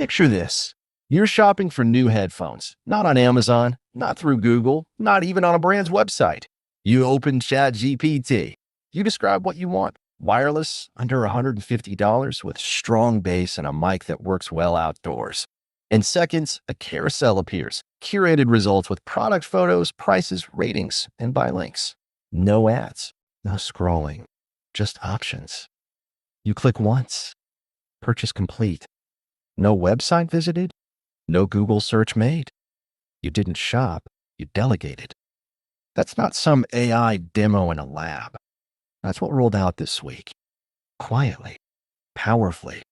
Picture this. You're shopping for new headphones, not on Amazon, not through Google, not even on a brand's website. You open ChatGPT. You describe what you want. Wireless, under $150 with strong bass and a mic that works well outdoors. In seconds, a carousel appears. Curated results with product photos, prices, ratings, and buy links. No ads, no scrolling, just options. You click once. Purchase complete. No website visited. No Google search made. You didn't shop, you delegated. That's not some AI demo in a lab. That's what rolled out this week. Quietly, powerfully,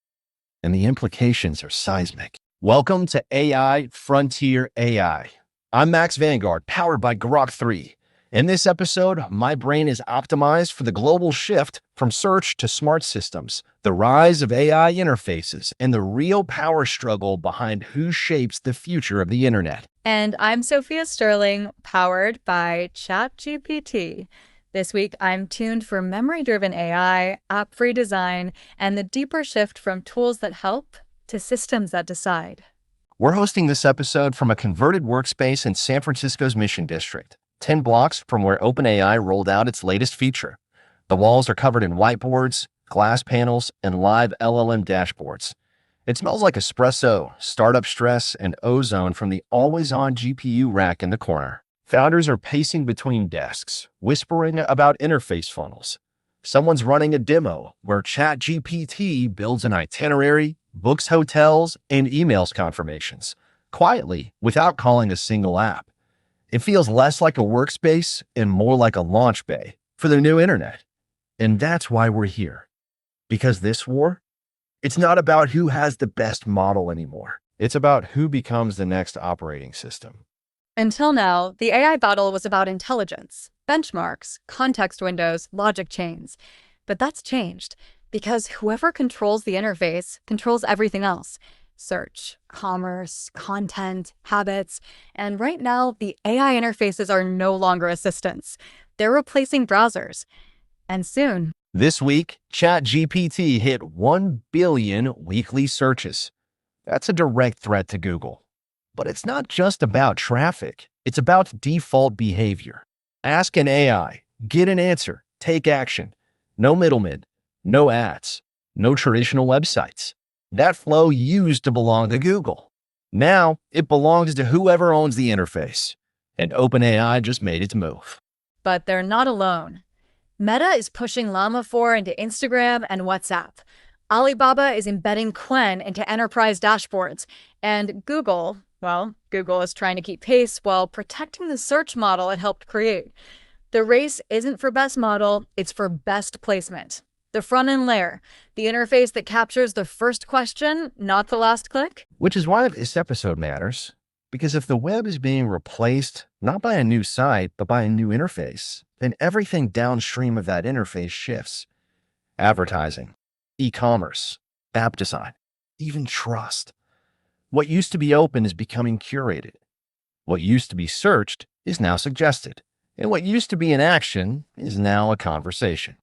and the implications are seismic. Welcome to AI Frontier AI. I'm Max Vanguard, powered by Grok 3. In this episode, my brain is optimized for the global shift from search to smart systems, the rise of AI interfaces, and the real power struggle behind who shapes the future of the internet. And I'm Sophia Sterling, powered by ChatGPT. This week, I'm tuned for memory-driven AI, app-free design, and the deeper shift from tools that help to systems that decide. We're hosting this episode from a converted workspace in San Francisco's Mission District, 10 blocks from where OpenAI rolled out its latest feature. The walls are covered in whiteboards, glass panels, and live LLM dashboards. It smells like espresso, startup stress, and ozone from the always-on GPU rack in the corner. Founders are pacing between desks, whispering about interface funnels. Someone's running a demo where ChatGPT builds an itinerary, books hotels, and emails confirmations, quietly, without calling a single app. It feels less like a workspace and more like a launch bay for the new internet. And that's why we're here. Because this war, it's not about who has the best model anymore. It's about who becomes the next operating system. Until now, the AI battle was about intelligence, benchmarks, context windows, logic chains. But that's changed, because whoever controls the interface controls everything else. Search, commerce, content, habits, and right now, the AI interfaces are no longer assistants. They're replacing browsers. And soon, this week, ChatGPT hit 1 billion weekly searches. That's a direct threat to Google. But it's not just about traffic. It's about default behavior. Ask an AI, get an answer, take action. No middlemen, no ads, no traditional websites. That flow used to belong to Google. Now it belongs to whoever owns the interface. And OpenAI just made its move. but they're not alone. Meta is pushing Llama 4 into Instagram and WhatsApp. Alibaba is embedding Qwen into enterprise dashboards. And Google is trying to keep pace while protecting the search model it helped create. The race isn't for best model, it's for best placement. The front-end layer, the interface that captures the first question, not the last click. Which is why this episode matters. Because if the web is being replaced, not by a new site, but by a new interface, then everything downstream of that interface shifts. Advertising, e-commerce, app design, even trust. What used to be open is becoming curated. What used to be searched is now suggested. And what used to be an action is now a conversation.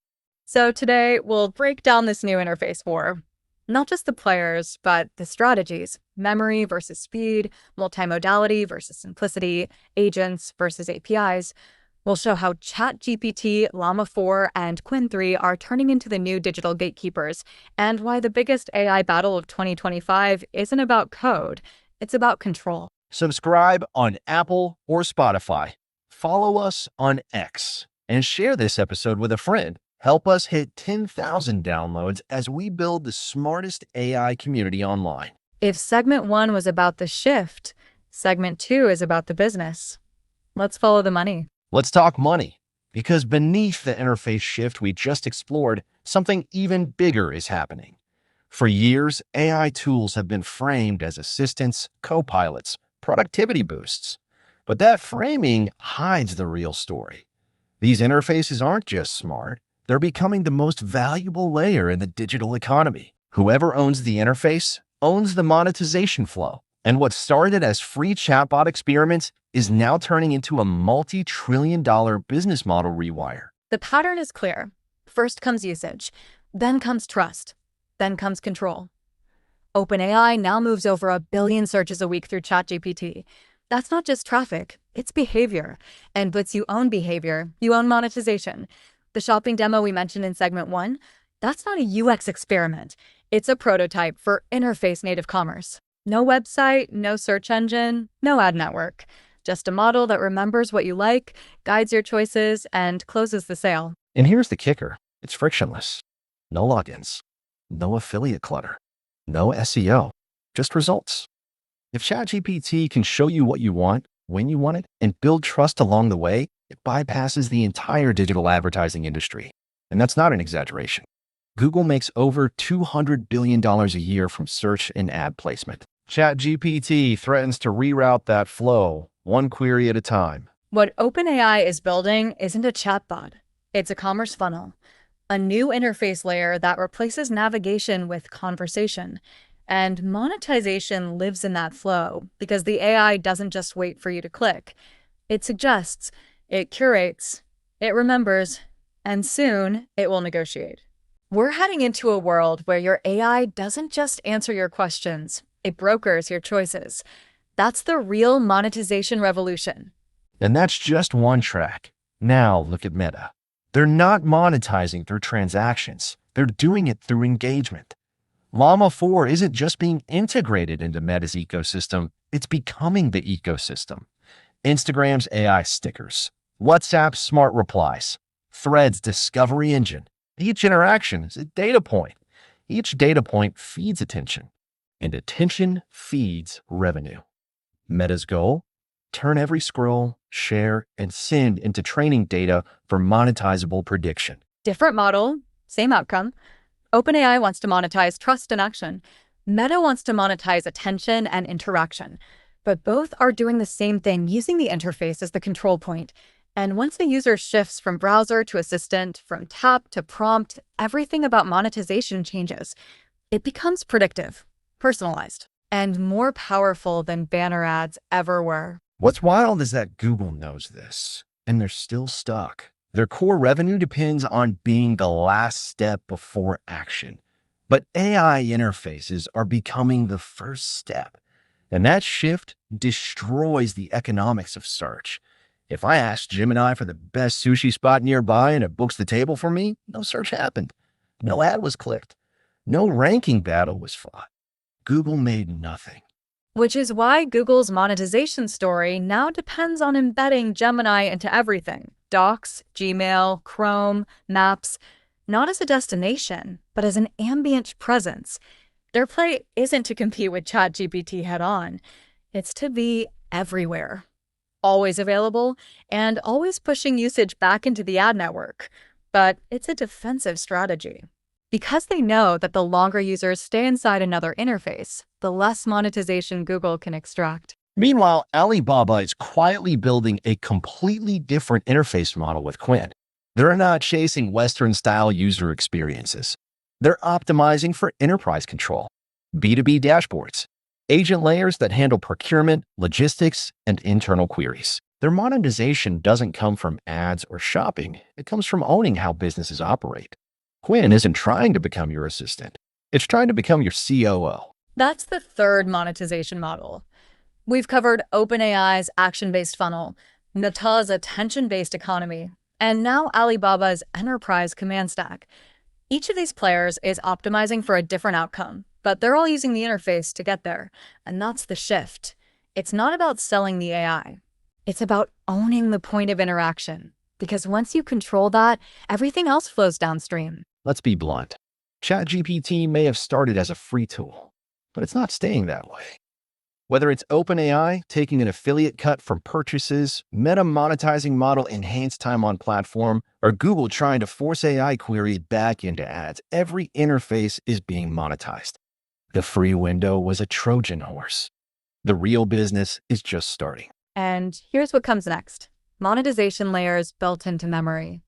So today, we'll break down this new interface war. Not just the players, but the strategies. Memory versus speed, multimodality versus simplicity, agents versus APIs. We'll show how ChatGPT, Llama 4, and Qwen 3 are turning into the new digital gatekeepers, and why the biggest AI battle of 2025 isn't about code, it's about control. Subscribe on Apple or Spotify. Follow us on X and share this episode with a friend. Help us hit 10,000 downloads as we build the smartest AI community online. If segment 1 was about the shift, segment 2 is about the business. Let's follow the money. Let's talk money, because beneath the interface shift we just explored, something even bigger is happening. For years, AI tools have been framed as assistants, co-pilots, productivity boosts. But that framing hides the real story. These interfaces aren't just smart. They're becoming the most valuable layer in the digital economy. Whoever owns the interface owns the monetization flow. And what started as free chatbot experiments is now turning into a multi-trillion-dollar business model rewire. The pattern is clear. First comes usage, then comes trust, then comes control. OpenAI now moves over 1 billion searches a week through ChatGPT. That's not just traffic, it's behavior. And once you own behavior, you own monetization. The shopping demo we mentioned in segment 1, that's not a UX experiment. It's a prototype for interface-native commerce. No website, no search engine, no ad network. Just a model that remembers what you like, guides your choices, and closes the sale. And here's the kicker. It's frictionless. No logins, no affiliate clutter, no SEO, just results. If ChatGPT can show you what you want, when you want it, and build trust along the way, it bypasses the entire digital advertising industry. And that's not an exaggeration. Google makes over $200 billion a year from search and ad placement. ChatGPT threatens to reroute that flow, one query at a time. What OpenAI is building isn't a chatbot. It's a commerce funnel, a new interface layer that replaces navigation with conversation. And monetization lives in that flow because the AI doesn't just wait for you to click. It suggests, it curates, it remembers, and soon it will negotiate. We're heading into a world where your AI doesn't just answer your questions, it brokers your choices. That's the real monetization revolution. And that's just one track. Now look at Meta. They're not monetizing through transactions. They're doing it through engagement. Llama 4 isn't just being integrated into Meta's ecosystem, it's becoming the ecosystem. Instagram's AI stickers, WhatsApp's smart replies, Threads' discovery engine. Each interaction is a data point. Each data point feeds attention, and attention feeds revenue. Meta's goal? Turn every scroll, share, and send into training data for monetizable prediction. Different model, same outcome. OpenAI wants to monetize trust and action. Meta wants to monetize attention and interaction. But both are doing the same thing, using the interface as the control point. And once the user shifts from browser to assistant, from tap to prompt, everything about monetization changes. It becomes predictive, personalized, and more powerful than banner ads ever were. What's wild is that Google knows this, and they're still stuck. Their core revenue depends on being the last step before action. But AI interfaces are becoming the first step. And that shift destroys the economics of search. If I ask Gemini for the best sushi spot nearby and it books the table for me, no search happened. No ad was clicked. No ranking battle was fought. Google made nothing. Which is why Google's monetization story now depends on embedding Gemini into everything. Docs, Gmail, Chrome, Maps, not as a destination, but as an ambient presence. Their play isn't to compete with ChatGPT head-on. It's to be everywhere, always available, and always pushing usage back into the ad network. But it's a defensive strategy. Because they know that the longer users stay inside another interface, the less monetization Google can extract. Meanwhile, Alibaba is quietly building a completely different interface model with Qwen. They're not chasing Western-style user experiences. They're optimizing for enterprise control, B2B dashboards, agent layers that handle procurement, logistics, and internal queries. Their monetization doesn't come from ads or shopping. It comes from owning how businesses operate. Qwen isn't trying to become your assistant. It's trying to become your COO. That's the third monetization model. We've covered OpenAI's action-based funnel, Meta's attention-based economy, and now Alibaba's enterprise command stack. Each of these players is optimizing for a different outcome, but they're all using the interface to get there. And that's the shift. It's not about selling the AI. It's about owning the point of interaction. Because once you control that, everything else flows downstream. Let's be blunt. ChatGPT may have started as a free tool, but it's not staying that way. Whether it's OpenAI taking an affiliate cut from purchases, Meta monetizing model enhanced time on platform, or Google trying to force AI query back into ads, every interface is being monetized. The free window was a Trojan horse. The real business is just starting. And here's what comes next. Monetization layers built into memory.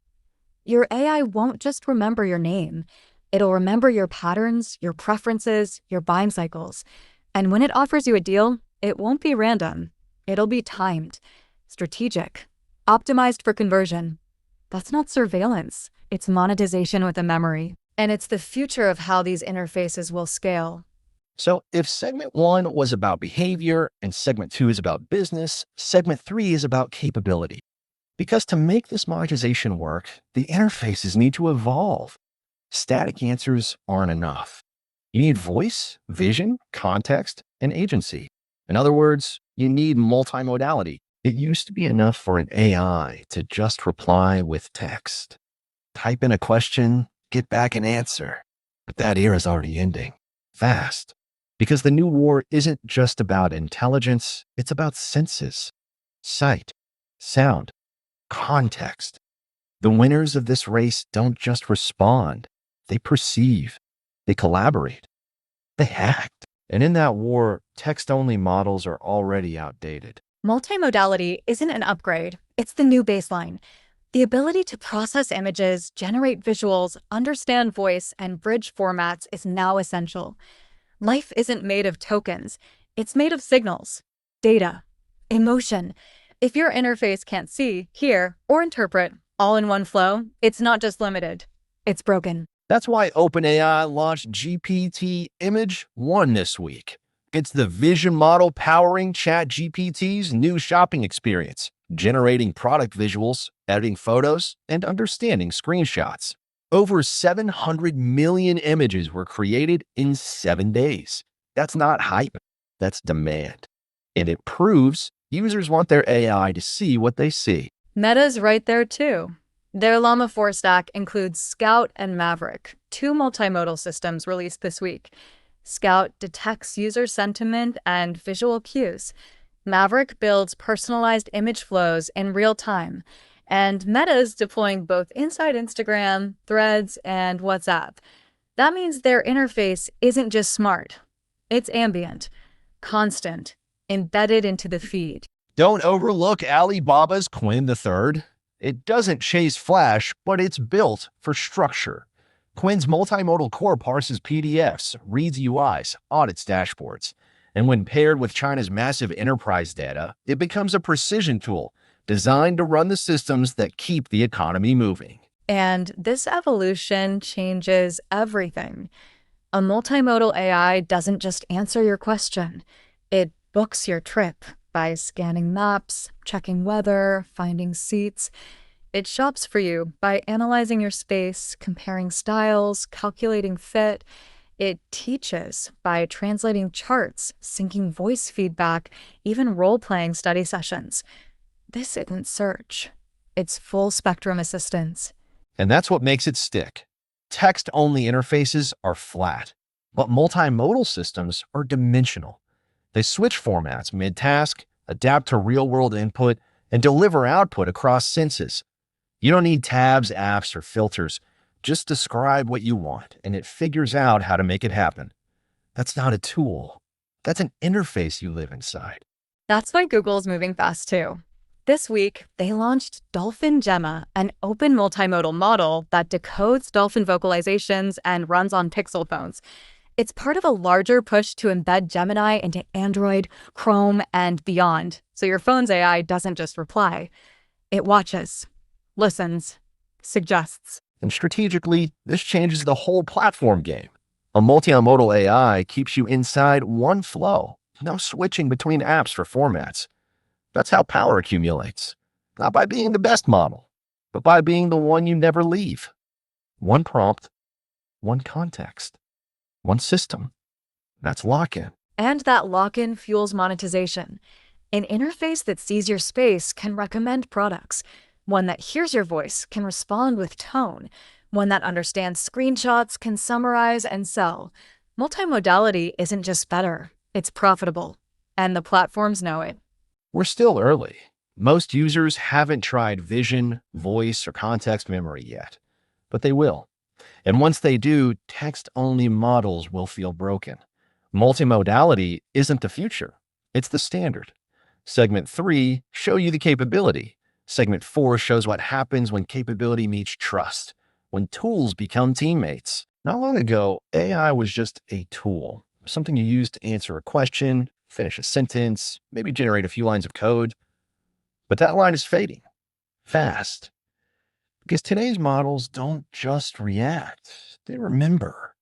Your AI won't just remember your name. It'll remember your patterns, your preferences, your buying cycles. And when it offers you a deal, it won't be random. It'll be timed, strategic, optimized for conversion. That's not surveillance. It's monetization with a memory. And it's the future of how these interfaces will scale. So if segment 1 was about behavior and segment 2 is about business, segment 3 is about capability. Because to make this monetization work, the interfaces need to evolve. Static answers aren't enough. You need voice, vision, context, and agency. In other words, you need multimodality. It used to be enough for an AI to just reply with text. Type in a question, get back an answer. But that era is already ending. Fast. Because the new war isn't just about intelligence, it's about senses, sight, sound, context. The winners of this race don't just respond, they perceive, they collaborate, they act. And in that war, text-only models are already outdated. Multimodality isn't an upgrade, it's the new baseline. The ability to process images, generate visuals, understand voice, and bridge formats is now essential. Life isn't made of tokens, it's made of signals, data, emotion. If your interface can't see, hear, or interpret all in one flow, it's not just limited, it's broken. That's why OpenAI launched GPT Image 1 this week. It's the vision model powering ChatGPT's new shopping experience, generating product visuals, editing photos, and understanding screenshots. Over 700 million images were created in 7 days. That's not hype, that's demand. And it proves users want their AI to see what they see. Meta's right there too. Their Llama 4 stack includes Scout and Maverick, two multimodal systems released this week. Scout detects user sentiment and visual cues. Maverick builds personalized image flows in real time. And Meta's deploying both inside Instagram, Threads, and WhatsApp. That means their interface isn't just smart. It's ambient, constant, embedded into the feed. Don't overlook Alibaba's Qwen III. It doesn't chase flash, but it's built for structure. Qwen's multimodal core parses PDFs, reads UIs, audits dashboards. And when paired with China's massive enterprise data, it becomes a precision tool designed to run the systems that keep the economy moving. And this evolution changes everything. A multimodal AI doesn't just answer your question. It books your trip by scanning maps, checking weather, finding seats. It shops for you by analyzing your space, comparing styles, calculating fit. It teaches by translating charts, syncing voice feedback, even role-playing study sessions. This isn't search. It's full-spectrum assistance. And that's what makes it stick. Text-only interfaces are flat, but multimodal systems are dimensional. They switch formats mid-task, adapt to real-world input, and deliver output across senses. You don't need tabs, apps, or filters. Just describe what you want, and it figures out how to make it happen. That's not a tool. That's an interface you live inside. That's why Google's moving fast too. This week, they launched DolphinGemma, an open multimodal model that decodes dolphin vocalizations and runs on Pixel phones. It's part of a larger push to embed Gemini into Android, Chrome, and beyond, so your phone's AI doesn't just reply. It watches, listens, suggests. And strategically, this changes the whole platform game. A multimodal AI keeps you inside one flow, no switching between apps for formats. That's how power accumulates. Not by being the best model, but by being the one you never leave. One prompt, one context, one system. That's lock-in. And that lock-in fuels monetization. An interface that sees your space can recommend products. One that hears your voice can respond with tone. One that understands screenshots can summarize and sell. Multimodality isn't just better, it's profitable. And the platforms know it. We're still early. Most users haven't tried vision, voice, or context memory yet, but they will. And once they do, text-only models will feel broken. Multimodality isn't the future, it's the standard. Segment 3 shows you the capability. Segment 4 shows what happens when capability meets trust, when tools become teammates. Not long ago, AI was just a tool, something you use to answer a question, finish a sentence, maybe generate a few lines of code. But that line is fading fast because today's models don't just react, they remember,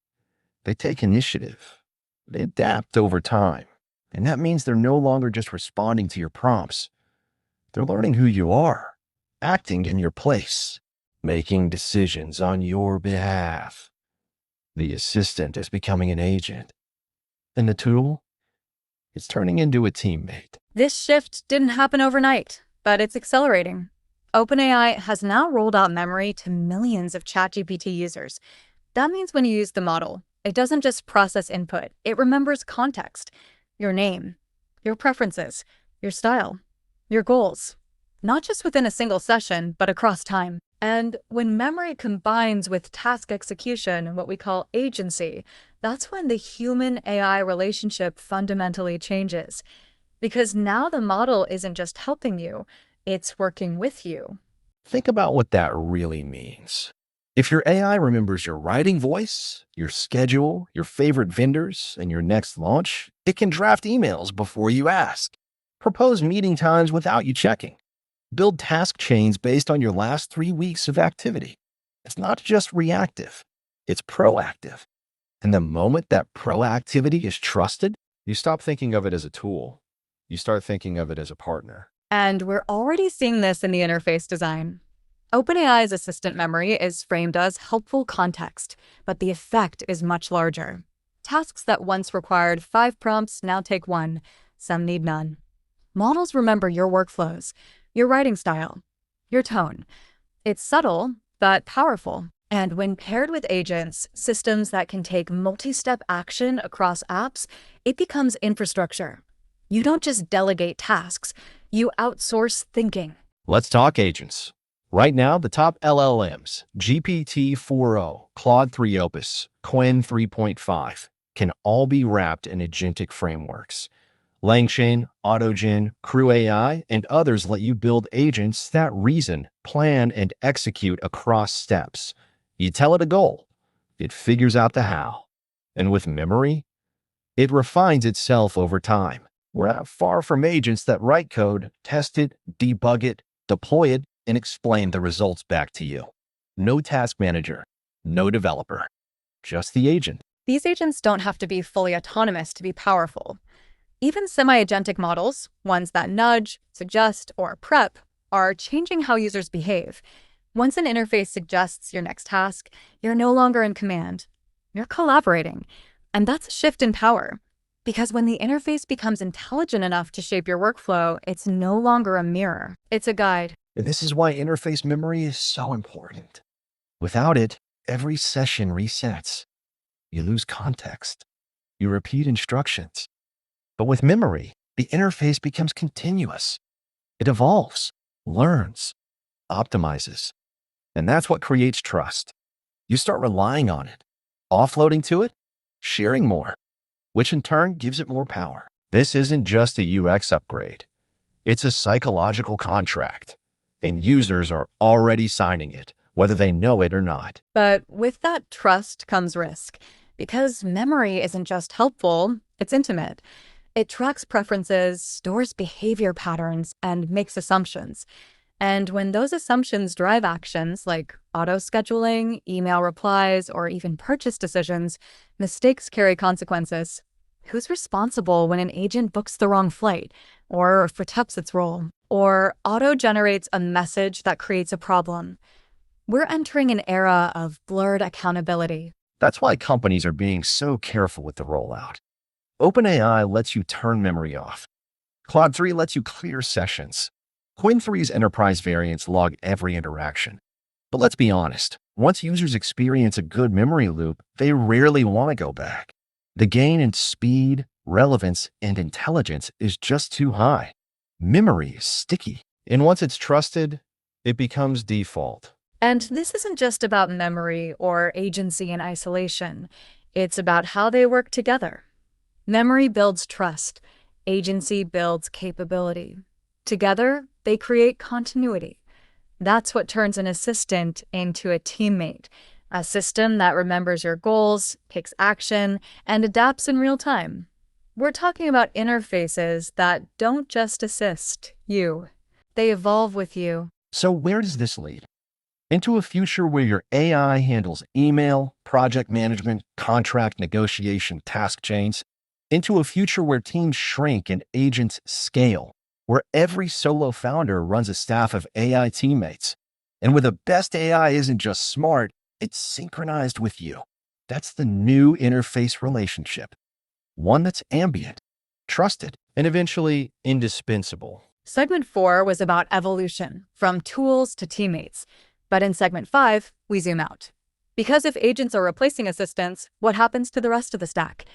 they take initiative, They adapt over time. And that means they're no longer just responding to your prompts. They're learning who you are, acting in your place, making decisions on your behalf. The assistant is becoming an agent, and the tool is turning into a teammate. This shift didn't happen overnight, but it's accelerating. OpenAI has now rolled out memory to millions of ChatGPT users. That means when you use the model, it doesn't just process input, it remembers context, your name, your preferences, your style, your goals, not just within a single session, but across time. And when memory combines with task execution, what we call agency, that's when the human-AI relationship fundamentally changes. Because now the model isn't just helping you, it's working with you. Think about what that really means. If your AI remembers your writing voice, your schedule, your favorite vendors, and your next launch, it can draft emails before you ask, propose meeting times without you checking, build task chains based on your last 3 weeks of activity. It's not just reactive, it's proactive. And the moment that proactivity is trusted, you stop thinking of it as a tool. You start thinking of it as a partner. And we're already seeing this in the interface design. OpenAI's assistant memory is framed as helpful context, but the effect is much larger. Tasks that once required 5 prompts now take 1. Some need none. Models remember your workflows, your writing style, your tone. It's subtle, but powerful. And when paired with agents, systems that can take multi-step action across apps, it becomes infrastructure. You don't just delegate tasks, you outsource thinking. Let's talk agents. Right now, the top LLMs, GPT-4o, Claude 3 Opus, Qwen 3.5, can all be wrapped in agentic frameworks. LangChain, AutoGen, Crew AI, and others let you build agents that reason, plan, and execute across steps. You tell it a goal, it figures out the how. And with memory, it refines itself over time. We're not far from agents that write code, test it, debug it, deploy it, and explain the results back to you. No task manager, no developer, just the agent. These agents don't have to be fully autonomous to be powerful. Even semi-agentic models, ones that nudge, suggest, or prep, are changing how users behave. Once an interface suggests your next task, you're no longer in command. You're collaborating. And that's a shift in power. Because when the interface becomes intelligent enough to shape your workflow, it's no longer a mirror. It's a guide. And this is why interface memory is so important. Without it, every session resets. You lose context. You repeat instructions. But with memory, the interface becomes continuous. It evolves, learns, optimizes. And that's what creates trust. You start relying on it, offloading to it, sharing more, which in turn gives it more power. This isn't just a UX upgrade. It's a psychological contract, and users are already signing it, whether they know it or not. But with that trust comes risk, because memory isn't just helpful, it's intimate. It tracks preferences, stores behavior patterns, and makes assumptions. And when those assumptions drive actions like auto-scheduling, email replies, or even purchase decisions, mistakes carry consequences. Who's responsible when an agent books the wrong flight, or fortups its role, or auto-generates a message that creates a problem? We're entering an era of blurred accountability. That's why companies are being so careful with the rollout. OpenAI lets you turn memory off. Claude 3 lets you clear sessions. Qwen 3's enterprise variants log every interaction. But let's be honest, once users experience a good memory loop, they rarely want to go back. The gain in speed, relevance, and intelligence is just too high. Memory is sticky, and once it's trusted, it becomes default. And this isn't just about memory or agency in isolation. It's about how they work together. Memory builds trust. Agency builds capability. Together, they create continuity. That's what turns an assistant into a teammate, a system that remembers your goals, takes action, and adapts in real time. We're talking about interfaces that don't just assist you. They evolve with you. So where does this lead? Into a future where your AI handles email, project management, contract negotiation, task chains, into a future where teams shrink and agents scale, where every solo founder runs a staff of AI teammates, and where the best AI isn't just smart, it's synchronized with you. That's the new interface relationship, one that's ambient, trusted, and eventually indispensable. Segment 4 was about evolution, from tools to teammates. But in segment 5, we zoom out. Because if agents are replacing assistants, what happens to the rest of the stack?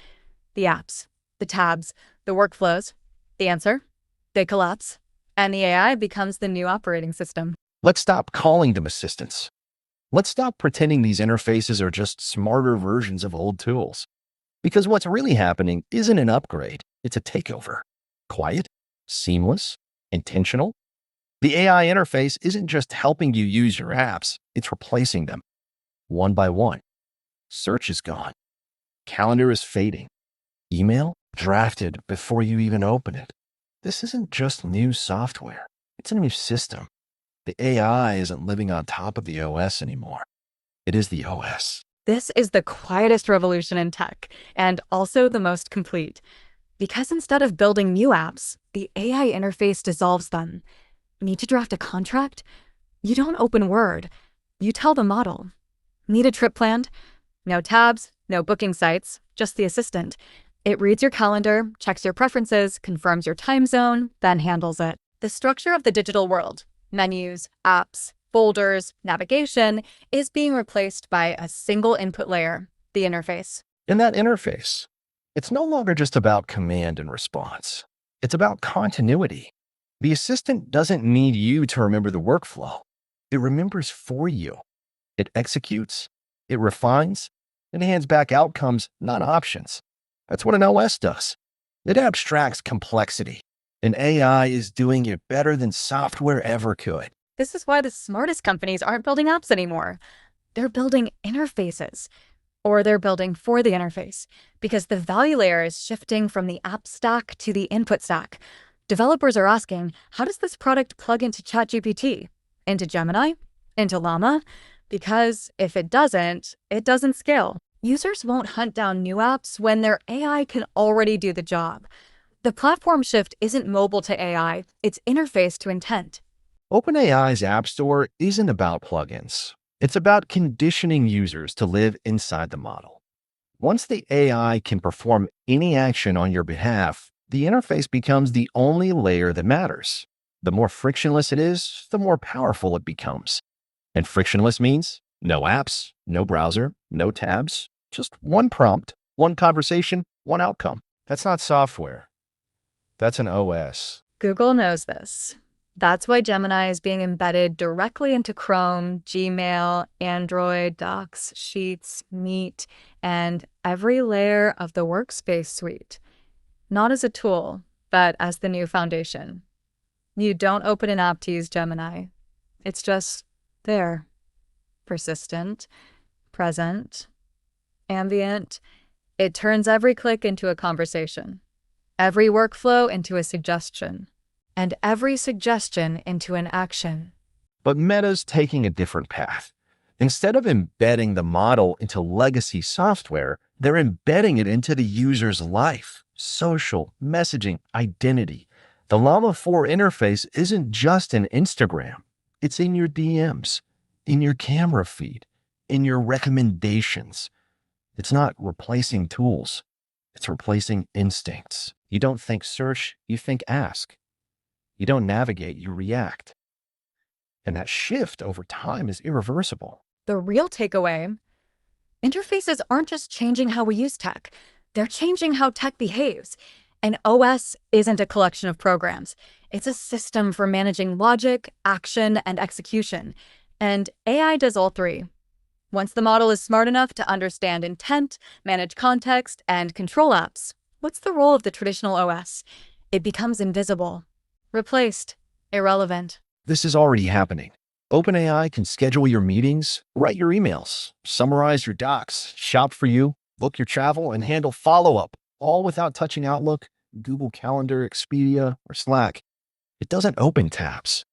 The apps, the tabs, the workflows. The answer? They collapse, and the AI becomes the new operating system. Let's stop calling them assistants. Let's stop pretending these interfaces are just smarter versions of old tools. Because what's really happening isn't an upgrade, it's a takeover. Quiet, seamless, intentional. The AI interface isn't just helping you use your apps, it's replacing them. One by one. Search is gone. Calendar is fading. Email drafted before you even open it. This isn't just new software. It's a new system. The AI isn't living on top of the OS anymore. It is the OS. This is the quietest revolution in tech, and also the most complete. Because instead of building new apps, the AI interface dissolves them. Need to draft a contract? You don't open Word. You tell the model. Need a trip planned? No tabs, no booking sites, just the assistant. It reads your calendar, checks your preferences, confirms your time zone, then handles it. The structure of the digital world, menus, apps, folders, navigation, is being replaced by a single input layer, the interface. In that interface, it's no longer just about command and response. It's about continuity. The assistant doesn't need you to remember the workflow. It remembers for you. It executes, it refines, and hands back outcomes, not options. That's what an OS does. It abstracts complexity. And AI is doing it better than software ever could. This is why the smartest companies aren't building apps anymore. They're building interfaces. Or they're building for the interface, because the value layer is shifting from the app stack to the input stack. Developers are asking, how does this product plug into ChatGPT? Into Gemini? Into Llama? Because if it doesn't scale. Users won't hunt down new apps when their AI can already do the job. The platform shift isn't mobile to AI, it's interface to intent. OpenAI's App Store isn't about plugins. It's about conditioning users to live inside the model. Once the AI can perform any action on your behalf, the interface becomes the only layer that matters. The more frictionless it is, the more powerful it becomes. And frictionless means no apps, no browser, no tabs, just one prompt, one conversation, one outcome. That's not software. That's an OS. Google knows this. That's why Gemini is being embedded directly into Chrome, Gmail, Android, Docs, Sheets, Meet, and every layer of the workspace suite. Not as a tool, but as the new foundation. You don't open an app to use Gemini. It's just there. Persistent, present, ambient. It turns every click into a conversation, every workflow into a suggestion, and every suggestion into an action. But Meta's taking a different path. Instead of embedding the model into legacy software, they're embedding it into the user's life, social, messaging, identity. The Llama 4 interface isn't just in Instagram. It's in your DMs, in your camera feed, in your recommendations. It's not replacing tools. It's replacing instincts. You don't think search, you think ask. You don't navigate, you react. And that shift over time is irreversible. The real takeaway: interfaces aren't just changing how we use tech. They're changing how tech behaves. An OS isn't a collection of programs. It's a system for managing logic, action, and execution. And AI does all three. Once the model is smart enough to understand intent, manage context, and control apps, what's the role of the traditional OS? It becomes invisible, replaced, irrelevant. This is already happening. OpenAI can schedule your meetings, write your emails, summarize your docs, shop for you, book your travel, and handle follow-up, all without touching Outlook, Google Calendar, Expedia, or Slack. It doesn't open tabs.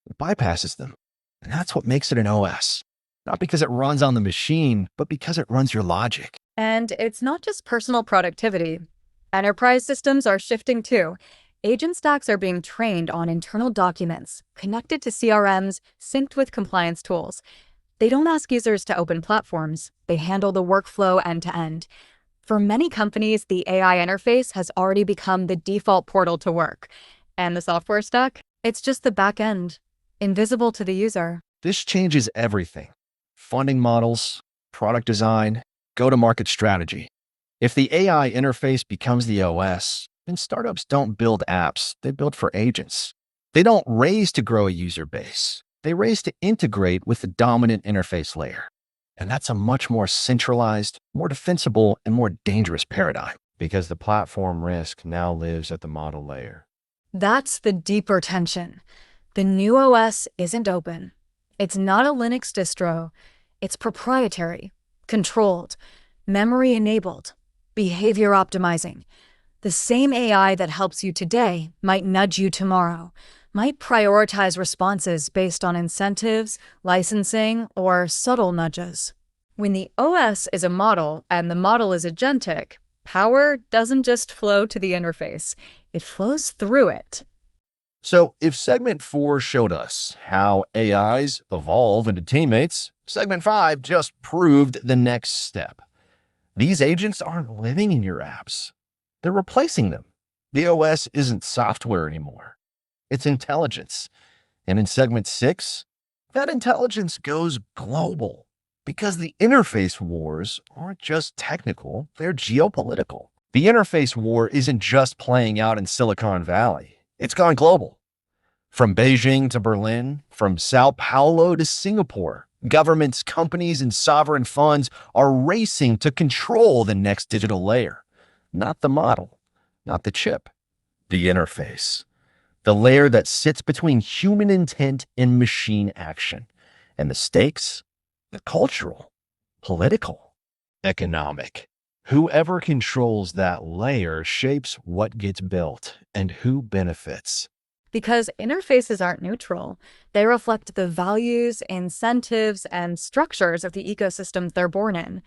It bypasses them. And that's what makes it an OS. Not because it runs on the machine, but because it runs your logic. And it's not just personal productivity. Enterprise systems are shifting too. Agent stacks are being trained on internal documents, connected to CRMs, synced with compliance tools. They don't ask users to open platforms. They handle the workflow end to end. For many companies, the AI interface has already become the default portal to work. And the software stack? It's just the back end, invisible to the user. This changes everything. Funding models, product design, go-to-market strategy. If the AI interface becomes the OS, then startups don't build apps, they build for agents. They don't raise to grow a user base. They raise to integrate with the dominant interface layer. And that's a much more centralized, more defensible, and more dangerous paradigm because the platform risk now lives at the model layer. That's the deeper tension. The new OS isn't open. It's not a Linux distro. It's proprietary, controlled, memory-enabled, behavior optimizing. The same AI that helps you today might nudge you tomorrow, might prioritize responses based on incentives, licensing, or subtle nudges. When the OS is a model and the model is agentic, power doesn't just flow to the interface, it flows through it. So if segment 4 showed us how AIs evolve into teammates, segment 5 just proved the next step. These agents aren't living in your apps. They're replacing them. The OS isn't software anymore. It's intelligence. And in segment 6, that intelligence goes global because the interface wars aren't just technical, they're geopolitical. The interface war isn't just playing out in Silicon Valley. It's gone global. From Beijing to Berlin, from Sao Paulo to Singapore, governments, companies, and sovereign funds are racing to control the next digital layer. Not the model, not the chip, the interface. The layer that sits between human intent and machine action. And the stakes? The cultural, political, economic. Whoever controls that layer shapes what gets built and who benefits. Because interfaces aren't neutral. They reflect the values, incentives, and structures of the ecosystems they're born in.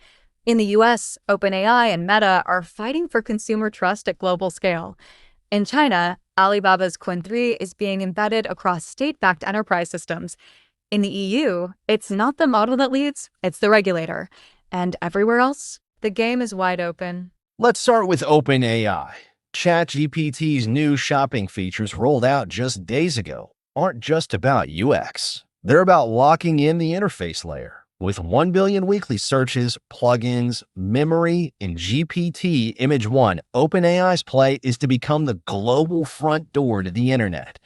In the US, OpenAI and Meta are fighting for consumer trust at global scale. In China, Alibaba's Qwen 3 is being embedded across state-backed enterprise systems. In the EU, it's not the model that leads, it's the regulator. And everywhere else, the game is wide open. Let's start with OpenAI. ChatGPT's new shopping features rolled out just days ago aren't just about UX. They're about locking in the interface layer. With 1 billion weekly searches, plugins, memory, and GPT Image 1, OpenAI's play is to become the global front door to the internet.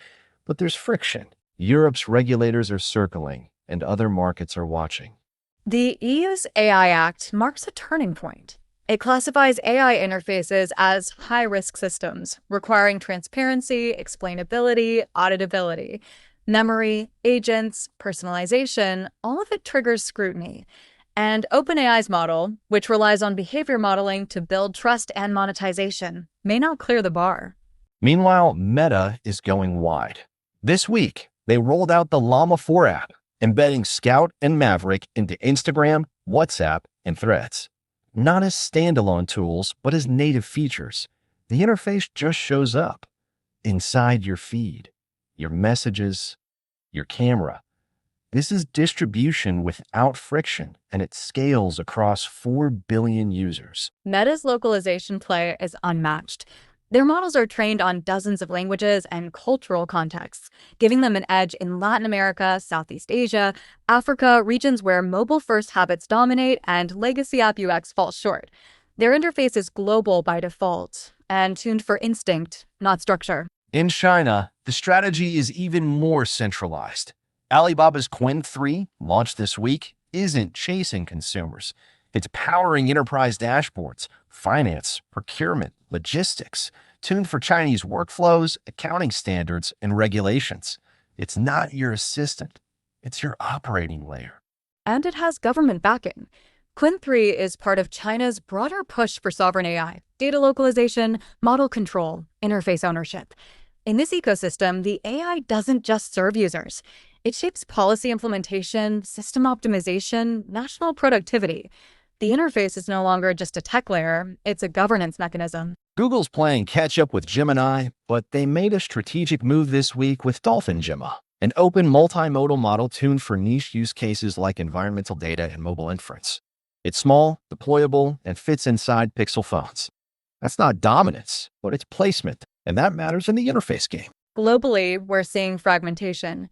But there's friction. Europe's regulators are circling, and other markets are watching. The EU's AI Act marks a turning point. It classifies AI interfaces as high-risk systems, requiring transparency, explainability, auditability. Memory, agents, personalization, all of it triggers scrutiny. And OpenAI's model, which relies on behavior modeling to build trust and monetization, may not clear the bar. Meanwhile, Meta is going wide. This week, they rolled out the Llama 4 app, embedding Scout and Maverick into Instagram, WhatsApp, and Threads. Not as standalone tools, but as native features. The interface just shows up inside your feed, your messages, your camera. This is distribution without friction, and it scales across 4 billion users. Meta's localization play is unmatched. Their models are trained on dozens of languages and cultural contexts, giving them an edge in Latin America, Southeast Asia, Africa, regions where mobile-first habits dominate and legacy app UX falls short. Their interface is global by default and tuned for instinct, not structure. In China, the strategy is even more centralized. Alibaba's Qwen 3, launched this week, isn't chasing consumers. It's powering enterprise dashboards, finance, procurement, logistics, tuned for Chinese workflows, accounting standards, and regulations. It's not your assistant. It's your operating layer. And it has government backing. Qwen 3 is part of China's broader push for sovereign AI, data localization, model control, interface ownership. In this ecosystem, the AI doesn't just serve users. It shapes policy implementation, system optimization, national productivity. The interface is no longer just a tech layer, it's a governance mechanism. Google's playing catch-up with Gemini, but they made a strategic move this week with DolphinGemma, an open multimodal model tuned for niche use cases like environmental data and mobile inference. It's small, deployable, and fits inside Pixel phones. That's not dominance, but it's placement, and that matters in the interface game. Globally, we're seeing fragmentation.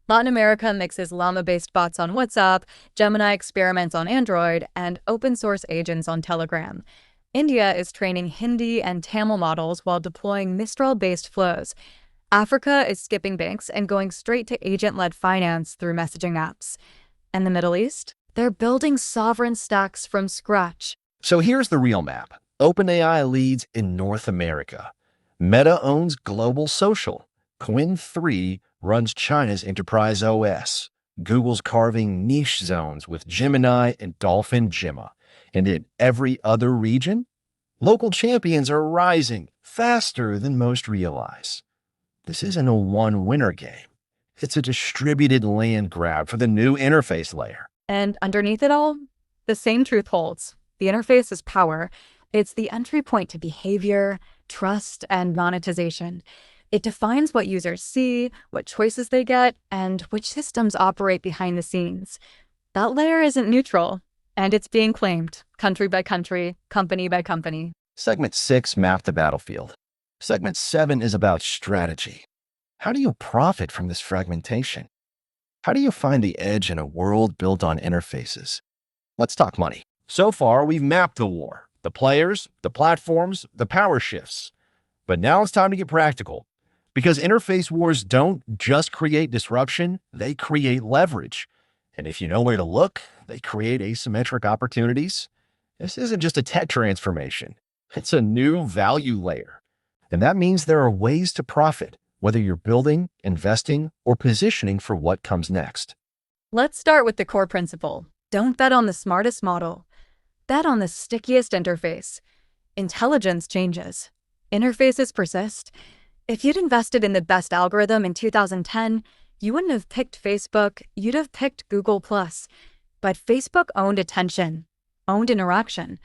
Latin America mixes Llama-based bots on WhatsApp, Gemini experiments on Android, and open-source agents on Telegram. India is training Hindi and Tamil models while deploying Mistral-based flows. Africa is skipping banks and going straight to agent-led finance through messaging apps. And the Middle East? They're building sovereign stacks from scratch. So here's the real map. OpenAI leads in North America. Meta owns global social. Qwen 3 runs China's enterprise OS. Google's carving niche zones with Gemini and DolphinGemma. And in every other region, local champions are rising faster than most realize. This isn't a one-winner game. It's a distributed land grab for the new interface layer. And underneath it all, the same truth holds. The interface is power. It's the entry point to behavior, trust, and monetization. It defines what users see, what choices they get, and which systems operate behind the scenes. That layer isn't neutral, and it's being claimed, country by country, company by company. Segment 6 mapped the battlefield. Segment 7 is about strategy. How do you profit from this fragmentation? How do you find the edge in a world built on interfaces? Let's talk money. So far, we've mapped the war, the players, the platforms, the power shifts. But now it's time to get practical. Because interface wars don't just create disruption, they create leverage. And if you know where to look, they create asymmetric opportunities. This isn't just a tech transformation. It's a new value layer. And that means there are ways to profit, whether you're building, investing, or positioning for what comes next. Let's start with the core principle. Don't bet on the smartest model. Bet on the stickiest interface. Intelligence changes. Interfaces persist. If you'd invested in the best algorithm in 2010, you wouldn't have picked Facebook, you'd have picked Google+. But Facebook owned attention, owned interaction,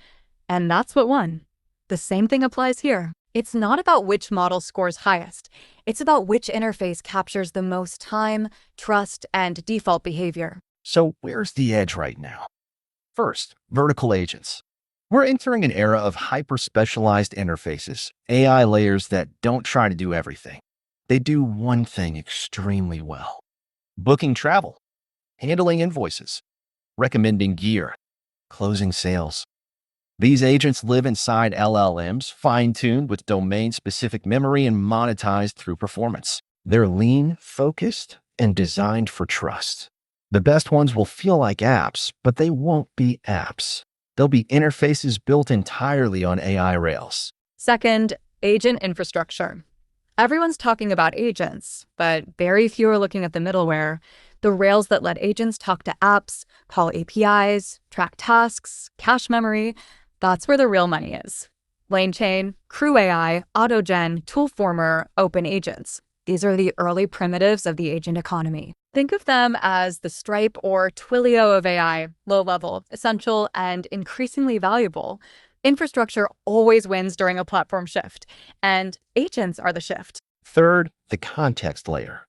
and that's what won. The same thing applies here. It's not about which model scores highest. It's about which interface captures the most time, trust, and default behavior. So where's the edge right now? First, vertical agents. We're entering an era of hyper-specialized interfaces, AI layers that don't try to do everything. They do one thing extremely well: booking travel, handling invoices, recommending gear, closing sales. These agents live inside LLMs, fine-tuned with domain-specific memory and monetized through performance. They're lean, focused, and designed for trust. The best ones will feel like apps, but they won't be apps. They'll be interfaces built entirely on AI rails. Second, agent infrastructure. Everyone's talking about agents, but very few are looking at the middleware, the rails that let agents talk to apps, call APIs, track tasks, cache memory. That's where the real money is. LaneChain, Crew AI, AutoGen, Toolformer, Open Agents. These are the early primitives of the agent economy. Think of them as the Stripe or Twilio of AI, low-level, essential, and increasingly valuable. Infrastructure always wins during a platform shift, and agents are the shift. Third, the context layer.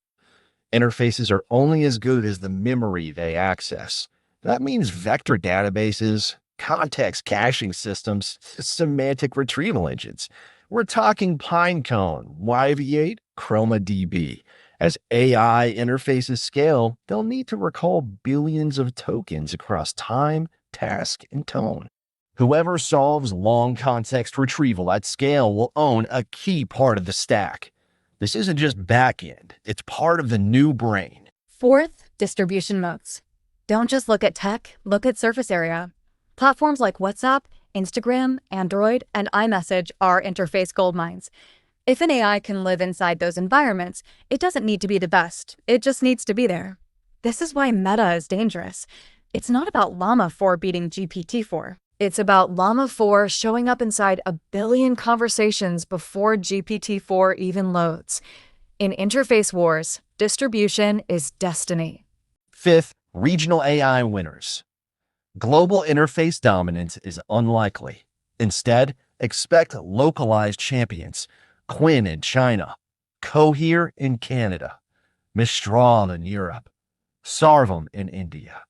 Interfaces are only as good as the memory they access. That means vector databases, context caching systems, semantic retrieval engines. We're talking Pinecone, YV8, ChromaDB. As AI interfaces scale, they'll need to recall billions of tokens across time, task, and tone. Whoever solves long context retrieval at scale will own a key part of the stack. This isn't just backend, it's part of the new brain. Fourth, distribution moats. Don't just look at tech, look at surface area. Platforms like WhatsApp, Instagram, Android, and iMessage are interface goldmines. If an AI can live inside those environments, it doesn't need to be the best. It just needs to be there. This is why Meta is dangerous. It's not about Llama 4 beating GPT-4. It's about Llama 4 showing up inside a billion conversations before GPT-4 even loads. In interface wars, distribution is destiny. Fifth, regional AI winners. Global interface dominance is unlikely. Instead, expect localized champions. Qwen in China, Cohere in Canada, Mistral in Europe, Sarvam in India.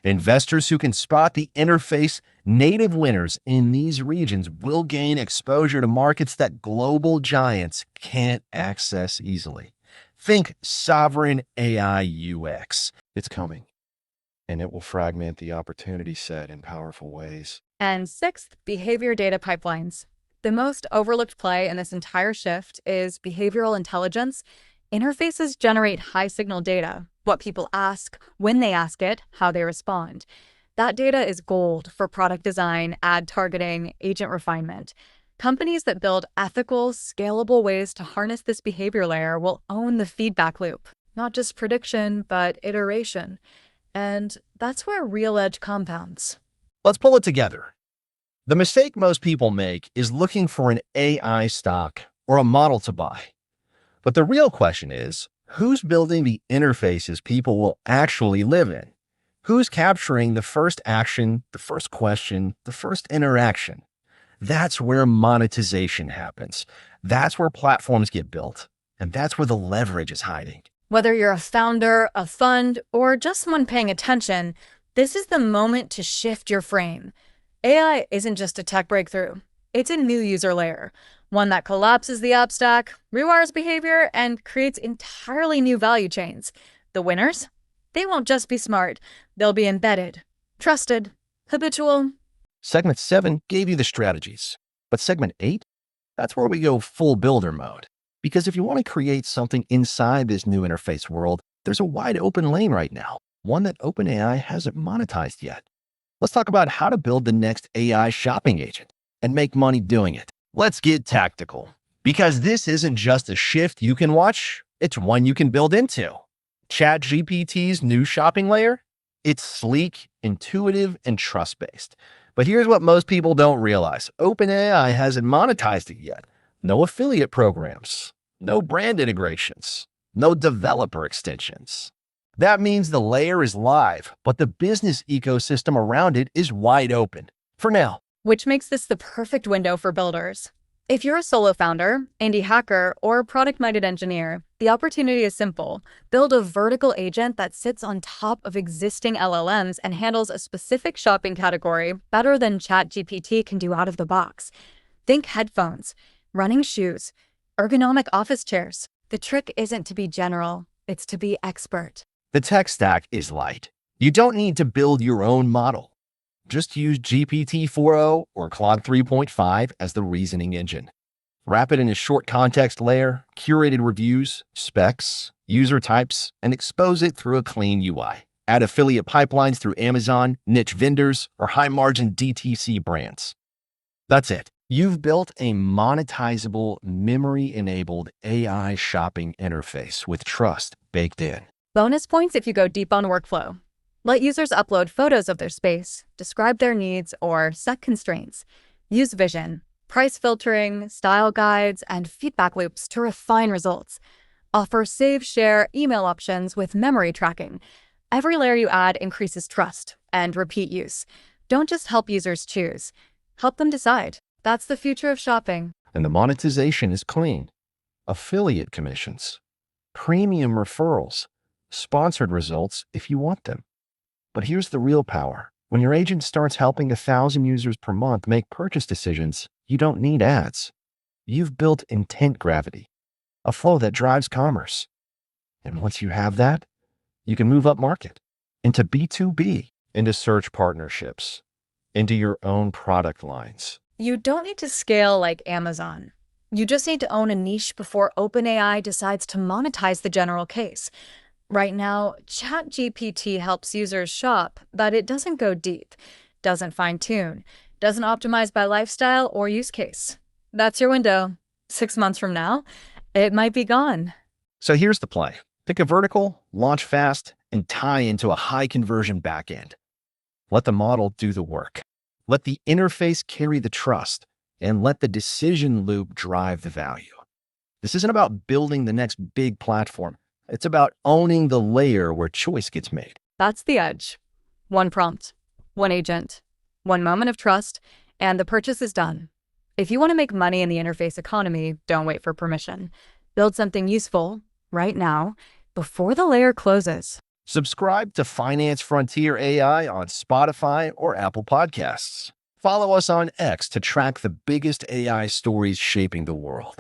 Investors who can spot the interface native winners in these regions will gain exposure to markets that global giants can't access easily. Think sovereign AI UX. It's coming, and it will fragment the opportunity set in powerful ways. And sixth, behavior data pipelines. The most overlooked play in this entire shift is behavioral intelligence. Interfaces generate high signal data, what people ask, when they ask it, how they respond. That data is gold for product design, ad targeting, agent refinement. Companies that build ethical, scalable ways to harness this behavior layer will own the feedback loop, not just prediction, but iteration. And that's where real edge compounds. Let's pull it together. The mistake most people make is looking for an AI stock or a model to buy. But the real question is, who's building the interfaces people will actually live in? Who's capturing the first action, the first question, the first interaction? That's where monetization happens. That's where platforms get built. And that's where the leverage is hiding. Whether you're a founder, a fund, or just someone paying attention, this is the moment to shift your frame. AI isn't just a tech breakthrough. It's a new user layer, one that collapses the app stack, rewires behavior, and creates entirely new value chains. The winners? They won't just be smart. They'll be embedded, trusted, habitual. Segment 7 gave you the strategies. But segment 8? That's where we go full builder mode. Because if you want to create something inside this new interface world, there's a wide open lane right now, one that OpenAI hasn't monetized yet. Let's talk about how to build the next AI shopping agent and make money doing it. Let's get tactical, because this isn't just a shift you can watch, it's one you can build into. ChatGPT's new shopping layer? It's sleek, intuitive, and trust-based. But here's what most people don't realize. OpenAI hasn't monetized it yet. No affiliate programs, no brand integrations, no developer extensions. That means the layer is live, but the business ecosystem around it is wide open. For now. Which makes this the perfect window for builders. If you're a solo founder, indie hacker, or product-minded engineer, the opportunity is simple. Build a vertical agent that sits on top of existing LLMs and handles a specific shopping category better than ChatGPT can do out of the box. Think headphones, running shoes, ergonomic office chairs. The trick isn't to be general, it's to be expert. The tech stack is light. You don't need to build your own model. Just use GPT-4o or Claude 3.5 as the reasoning engine. Wrap it in a short context layer, curated reviews, specs, user types, and expose it through a clean UI. Add affiliate pipelines through Amazon, niche vendors, or high-margin DTC brands. That's it. You've built a monetizable, memory-enabled AI shopping interface with trust baked in. Bonus points if you go deep on workflow. Let users upload photos of their space, describe their needs, or set constraints. Use vision, price filtering, style guides, and feedback loops to refine results. Offer save, share, email options with memory tracking. Every layer you add increases trust and repeat use. Don't just help users choose. Help them decide. That's the future of shopping. And the monetization is clean. Affiliate commissions, premium referrals, sponsored results if you want them. But here's the real power. When your agent starts helping 1,000 users per month make purchase decisions, you don't need ads. You've built intent gravity, a flow that drives commerce. And once you have that, you can move up market into B2B, into search partnerships, into your own product lines. You don't need to scale like Amazon. You just need to own a niche before OpenAI decides to monetize the general case. Right now, ChatGPT helps users shop, but it doesn't go deep, doesn't fine-tune, doesn't optimize by lifestyle or use case. That's your window. 6 months from now, it might be gone. So here's the play. Pick a vertical, launch fast, and tie into a high-conversion backend. Let the model do the work. Let the interface carry the trust, and let the decision loop drive the value. This isn't about building the next big platform. It's about owning the layer where choice gets made. That's the edge. One prompt, one agent, one moment of trust, and the purchase is done. If you want to make money in the interface economy, don't wait for permission. Build something useful right now before the layer closes. Subscribe to Finance Frontier AI on Spotify or Apple Podcasts. Follow us on X to track the biggest AI stories shaping the world.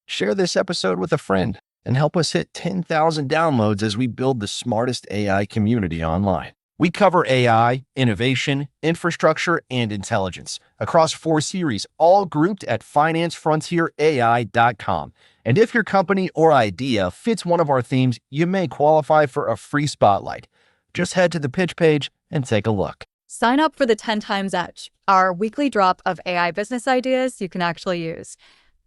Share this episode with a friend and help us hit 10,000 downloads as we build the smartest AI community online. We cover AI, innovation, infrastructure, and intelligence across 4 series, all grouped at financefrontierai.com. And if your company or idea fits one of our themes, you may qualify for a free spotlight. Just head to the pitch page and take a look. Sign up for the 10 Times Edge, our weekly drop of AI business ideas you can actually use.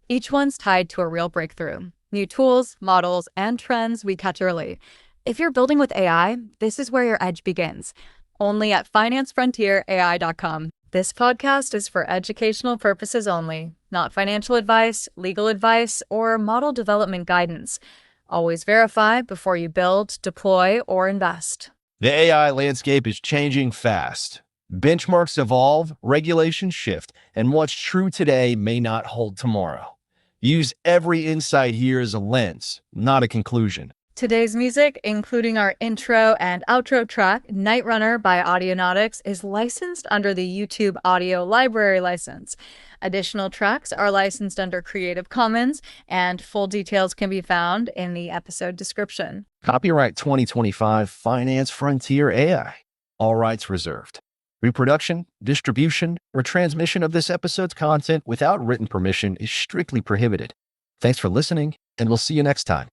Each one's tied to a real breakthrough, new tools, models, and trends we catch early. If you're building with AI, this is where your edge begins. Only at financefrontierai.com. This podcast is for educational purposes only, not financial advice, legal advice, or model development guidance. Always verify before you build, deploy, or invest. The AI landscape is changing fast. Benchmarks evolve, regulations shift, and what's true today may not hold tomorrow. Use every insight here as a lens, not a conclusion. Today's music, including our intro and outro track, Night Runner by Audionautics, is licensed under the YouTube Audio Library license. Additional tracks are licensed under Creative Commons, and full details can be found in the episode description. Copyright 2025 Finance Frontier AI. All rights reserved. Reproduction, distribution, or transmission of this episode's content without written permission is strictly prohibited. Thanks for listening, and we'll see you next time.